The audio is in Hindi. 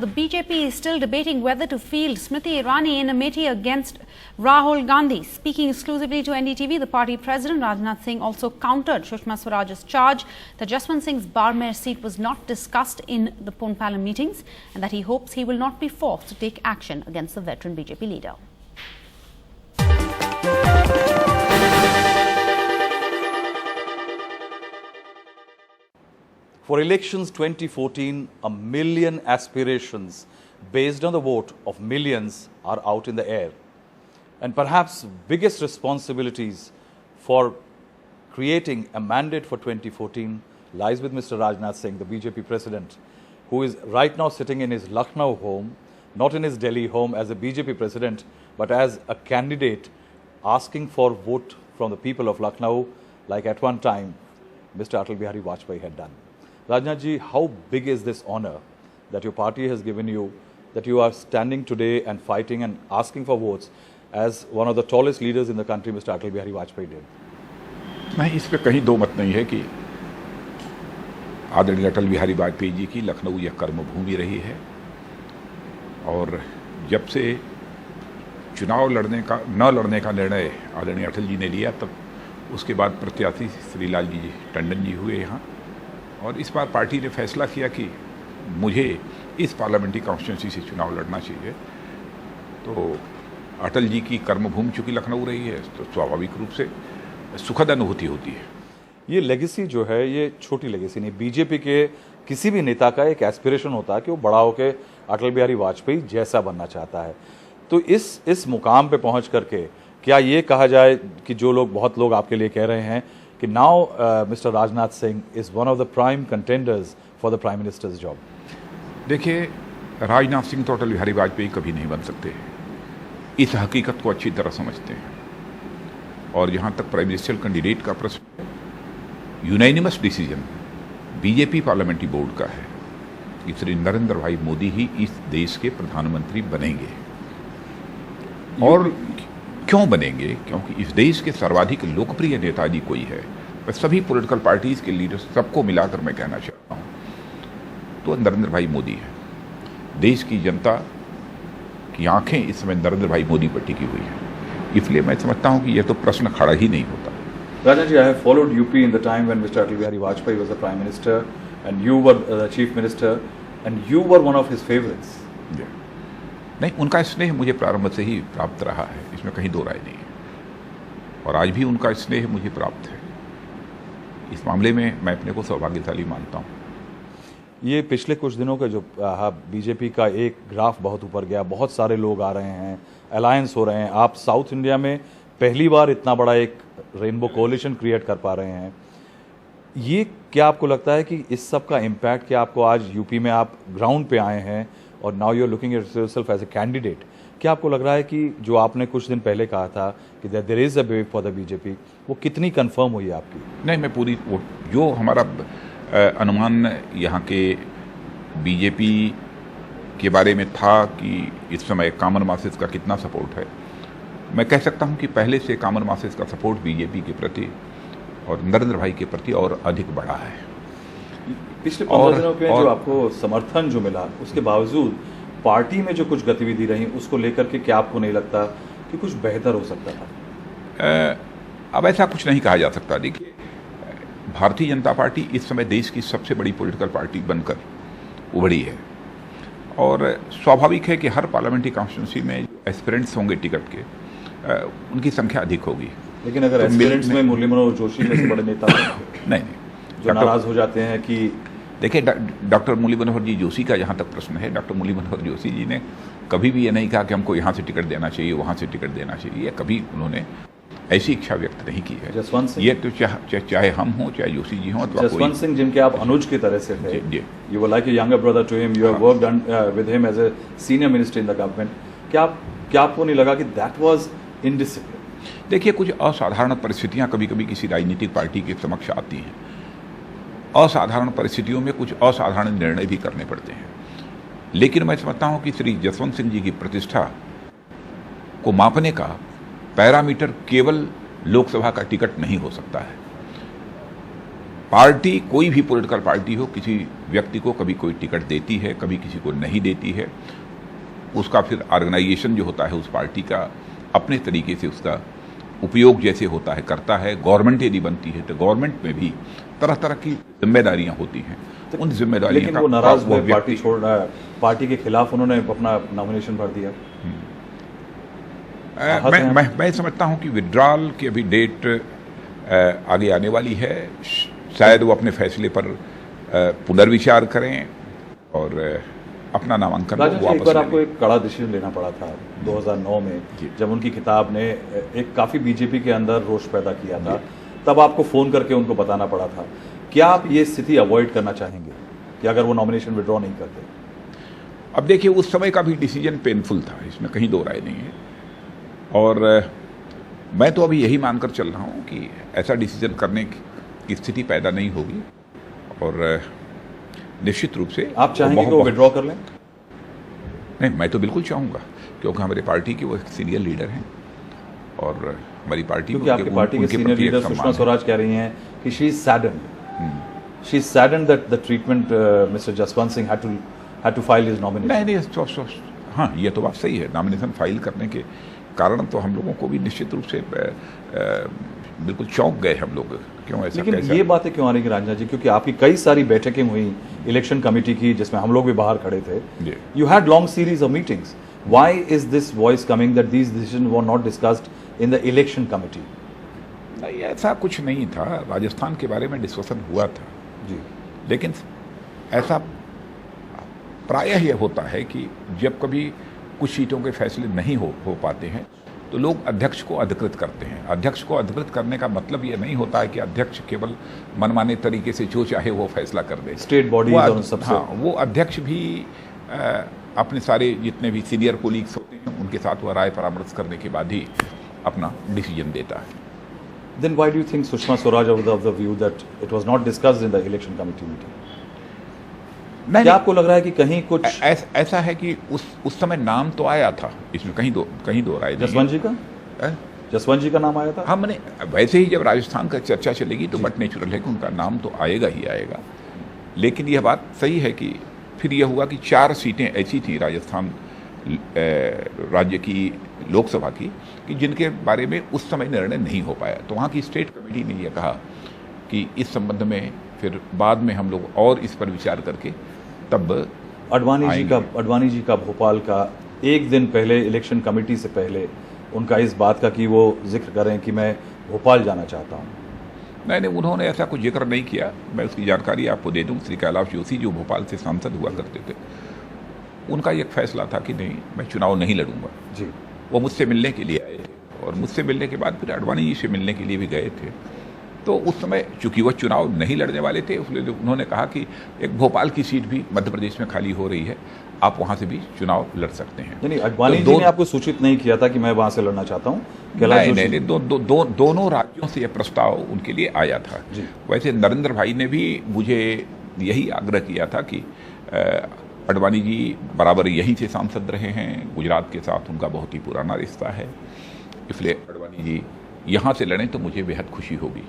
The BJP is still debating whether to field Smriti Irani in Amethi against Rahul Gandhi. Speaking exclusively to NDTV, the party president Rajnath Singh also countered Sushma Swaraj's charge that Jaswant Singh's Barmer seat was not discussed in the Poonpalam meetings and that he hopes he will not be forced to take action against the veteran BJP leader. For elections 2014, a million aspirations based on the vote of millions are out in the air. And perhaps biggest responsibilities for creating a mandate for 2014 lies with Mr. Rajnath Singh, the BJP president, who is right now sitting in his Lucknow home, not in his Delhi home as a BJP president, but as a candidate asking for vote from the people of Lucknow, like at one time Mr. Atal Bihari Vajpayee had done. Rajnath ji, how big is this honor that your party has given you, that you are standing today and fighting and asking for votes as one of the tallest leaders in the country, Mr. Atal Bihari Vajpayee did? नहीं, इस पे कहीं दो मत नहीं है कि आदरणीय अटल बिहारी वाजपेयी जी की लखनऊ यह कर्मभूमि रही है और जब से चुनाव न लड़ने का निर्णय आदरणीय अटल जी ने लिया, तब उसके बाद प्रत्याशी श्री लालजी टंडन जी हुए यहाँ और इस बार पार्टी ने फैसला किया कि मुझे इस पार्लियामेंट्री कॉन्स्टिट्यूंसी से चुनाव लड़ना चाहिए। तो अटल जी की कर्मभूमि चूँकि लखनऊ रही है, तो स्वाभाविक रूप से सुखद अनुभूति होती है। ये लेगेसी जो है, ये छोटी लेगेसी नहीं। बीजेपी के किसी भी नेता का एक एस्पिरेशन होता है कि वो बड़ा होकर अटल बिहारी वाजपेयी जैसा बनना चाहता है। तो इस मुकाम पे पहुंच करके क्या ये कहा जाए कि बहुत लोग आपके लिए कह रहे हैं कि now mister Rajnath Singh is one of the prime contenders for the prime ministers job? देखिए, राजनाथ सिंह तो अटल बिहारी वाजपेयी कभी नहीं बन सकते, इस हकीकत को अच्छी तरह समझते हैं। और जहाँ तक प्राइम मिनिस्टर कैंडिडेट का प्रश्न, unanimous decision BJP parliamentary board का है कि श्री नरेंद्र भाई मोदी ही इस देश के प्रधानमंत्री बनेंगे। और क्यों बनेंगे? क्योंकि इस देश के सर्वाधिक लोकप्रिय नेता जी कोई है, मैं सभी पॉलिटिकल पार्टीज के लीडर्स सबको मिलाकर मैं कहना चाहता हूँ, तो नरेंद्र भाई मोदी है। देश की जनता की आंखें इस समय नरेंद्र भाई मोदी पर टिकी हुई है, इसलिए मैं समझता हूँ कि यह तो प्रश्न खड़ा ही नहीं होता। Rajnath ji, I have followed UP in the time when Mr. Atal Bihari Vajpayee was the Prime Minister and you were the Chief Minister and you were one of his favorites. Yeah. नहीं, उनका स्नेह मुझे प्रारंभ से ही प्राप्त रहा है, इसमें कहीं दो राय नहीं है, और आज भी उनका स्नेह मुझे प्राप्त है। इस मामले में मैं अपने को सौभाग्यशाली मानता हूँ। ये पिछले कुछ दिनों का जो बीजेपी का एक ग्राफ बहुत ऊपर गया, बहुत सारे लोग आ रहे हैं, अलायंस हो रहे हैं। आप साउथ इंडिया में पहली बार इतना बड़ा एक रेनबो कोalition क्रिएट कर पा रहे हैं। ये क्या आपको लगता है कि इस सब का इम्पैक्ट, क्या आपको आज यूपी में आप ग्राउंड पे आए हैं और now you are looking at yourself as a candidate, क्या आपको लग रहा है कि जो आपने कुछ दिन पहले कहा था कि there is a way for the BJP, वो कितनी कंफर्म हुई आपकी? नहीं, मैं पूरी जो हमारा अनुमान यहाँ के बीजेपी के बारे में था कि इस समय कॉमन मासेस का कितना सपोर्ट है, मैं कह सकता हूँ कि पहले से कॉमन मासेस का सपोर्ट बीजेपी के प्रति और नरेंद्र भाई के प्रति और अधिक बढ़ा है। पिछले 15 दिनों में जो आपको समर्थन जो मिला, उसके बावजूद पार्टी में जो कुछ गतिविधि रही, उसको लेकर के क्या आपको नहीं लगता कि कुछ बेहतर हो सकता था? अब ऐसा कुछ नहीं कहा जा सकता। देखिए, भारतीय जनता पार्टी इस समय देश की सबसे बड़ी पॉलिटिकल पार्टी बनकर उभरी है और स्वाभाविक है कि हर पार्लियामेंट्री कॉन्स्टिट्यूंसी में एस्पिरेंट्स होंगे टिकट के, उनकी संख्या अधिक होगी। लेकिन अगर एस्पिरेंट्स में मुरली मनोहर जोशी जैसे बड़े नेता नहीं, जो नाराज हो जाते हैं कि देखिए, डॉक्टर मुरली मनोहर जी जोशी का जहाँ तक प्रश्न है, डॉक्टर मुरली मनोहर जोशी जी ने कभी भी ये नहीं कहा कि हमको यहाँ से टिकट देना चाहिए, वहाँ से टिकट देना चाहिए, कभी उन्होंने ऐसी इच्छा व्यक्त नहीं की है। जसवंत सिंह, ये तो चाहे हम हों चाहे जोशी जी हों, जसवंत सिंह जिनके आप अनुज की तरह से थे, you were like a younger brother to him, you have worked with him as a senior minister in the government, क्या आपको नहीं लगा कि दैट वाज इनडिसिप्लिन? देखिए, कुछ असाधारण परिस्थितियां कभी कभी किसी राजनीतिक पार्टी के समक्ष आती हैं। असाधारण परिस्थितियों में कुछ असाधारण निर्णय भी करने पड़ते हैं, लेकिन मैं समझता हूं कि श्री जसवंत सिंह जी की प्रतिष्ठा को मापने का पैरामीटर केवल लोकसभा का टिकट नहीं हो सकता है। पार्टी, कोई भी पॉलिटिकल पार्टी हो, किसी व्यक्ति को कभी कोई टिकट देती है, कभी किसी को नहीं देती है। उसका फिर ऑर्गेनाइजेशन जो होता है उस पार्टी का अपने तरीके से उसका उपयोग जैसे होता है करता है। गवर्नमेंट यदि बनती है तो गवर्नमेंट में भी तरह तरह की जिम्मेदारियां होती हैं। तो उन जिम्मेदारियों लेकिन वो नाराज हुए, पार्टी छोड़ रहा है, पार्टी के खिलाफ उन्होंने अपना नॉमिनेशन भर दिया। मैं समझता हूं कि विड्रॉल की अभी डेट आगे आने वाली है। शायद वो अपने फैसले पर पुनर्विचार करें और अपना नामांकन वापस। एक बार आपको एक कड़ा डिसीजन लेना पड़ा था 2009 में, जब उनकी किताब ने एक काफी बीजेपी के अंदर रोष पैदा किया था, तब आपको फोन करके उनको बताना पड़ा था। क्या आप ये स्थिति अवॉइड करना चाहेंगे कि अगर वो नॉमिनेशन विड्रॉ नहीं करते? अब देखिए, उस समय का भी डिसीजन पेनफुल था, इसमें कहीं दो राय नहीं है। और मैं तो अभी यही मानकर चल रहा हूं कि ऐसा डिसीजन करने की स्थिति पैदा नहीं होगी और निश्चित रूप से आप चाहेंगे कि वो विड्रॉ कर लें? नहीं, मैं तो बिल्कुल चाहूंगा, क्योंकि हमारी पार्टी के वो एक सीनियर लीडर हैं और हमारी पार्टी, क्योंकि आपकी पार्टी के सीनियर लीडर सुषमा स्वराज कह रही हैं कि she is saddened that the treatment mister Jaswant Singh had to file his nomination. नहीं, हाँ, ये तो बात सही है। नॉमिनेशन फाइल करने के कारण तो हम लोगों को भी निश्चित रूप से बिल्कुल चौंक गए हम लोग, क्यों ऐसा। लेकिन ये बातें क्यों आ रही है राजनाथ जी? क्योंकि आपकी कई सारी बैठकें हुई इलेक्शन कमेटी की, जिसमें हम लोग भी बाहर खड़े थे। You had long series of meetings. Why is this voice coming that these decision were not discussed in the election committee? नहीं, ऐसा कुछ नहीं था। राजस्थान के बारे में डिस्कशन हुआ था जी, लेकिन ऐसा प्रायः यह होता है कि जब कभी कुछ सीटों के फैसले नहीं हो पाते हैं तो लोग अध्यक्ष को अधिकृत करते हैं। अध्यक्ष को अधिकृत करने का मतलब ये नहीं होता है कि अध्यक्ष केवल मनमाने तरीके से जो चाहे वो फैसला कर दे। स्टेट बॉडीज और सबसे, हाँ, वो अध्यक्ष भी अपने सारे जितने भी सीनियर कोलीग्स होते हैं उनके साथ वो राय परामर्श करने के बाद ही अपना डिसीजन देता है। Then why do you think Sushma Swaraj was of the view that it was not discussed in the election committee meeting? क्या आपको लग रहा है कि कहीं कुछ ऐसा है कि उस समय नाम तो आया था, इसमें कहीं दो राय। जसवंत जी का जसवंत जी का नाम आया था। हाँ, मैंने वैसे ही जब राजस्थान का चर्चा चलेगी तो बट नेचुरल है कि उनका नाम तो आएगा ही आएगा। लेकिन यह बात सही है कि फिर यह हुआ कि 4 सीटें ऐसी थी राजस्थान राज्य की लोकसभा की कि जिनके बारे में उस समय निर्णय नहीं हो पाया। तो वहाँ की स्टेट कमेटी ने यह कहा कि इस संबंध में फिर बाद में हम लोग और इस पर विचार करके तब अडवाणी जी का भोपाल का एक दिन पहले इलेक्शन कमेटी से पहले उनका इस बात का कि वो जिक्र करें कि मैं भोपाल जाना चाहता हूँ। नहीं, उन्होंने ऐसा कुछ जिक्र नहीं किया। मैं उसकी जानकारी आपको दे दूं। श्री कैलाश जोशी जो भोपाल से सांसद हुआ करते थे, उनका एक फैसला था कि नहीं, मैं चुनाव नहीं लड़ूंगा जी। वो मुझसे मिलने के लिए आए और मुझसे मिलने के बाद फिर अडवाणी जी से मिलने के लिए भी गए थे। तो उस समय चूंकि वो चुनाव नहीं लड़ने वाले थे, इसलिए उन्होंने कहा कि एक भोपाल की सीट भी मध्य प्रदेश में खाली हो रही है, आप वहां से भी चुनाव लड़ सकते हैं। नहीं, अडवाणी जी ने आपको सूचित नहीं किया था कि मैं वहां से लड़ना चाहता हूँ? नहीं, दोनों राज्यों से यह प्रस्ताव उनके लिए आया था। वैसे नरेंद्र भाई ने भी मुझे यही आग्रह किया था कि अडवाणी जी बराबर यहीं से सांसद रहे हैं, गुजरात के साथ उनका बहुत ही पुराना रिश्ता है, इसलिए अडवाणी जी यहाँ से लड़ें तो मुझे बेहद खुशी होगी।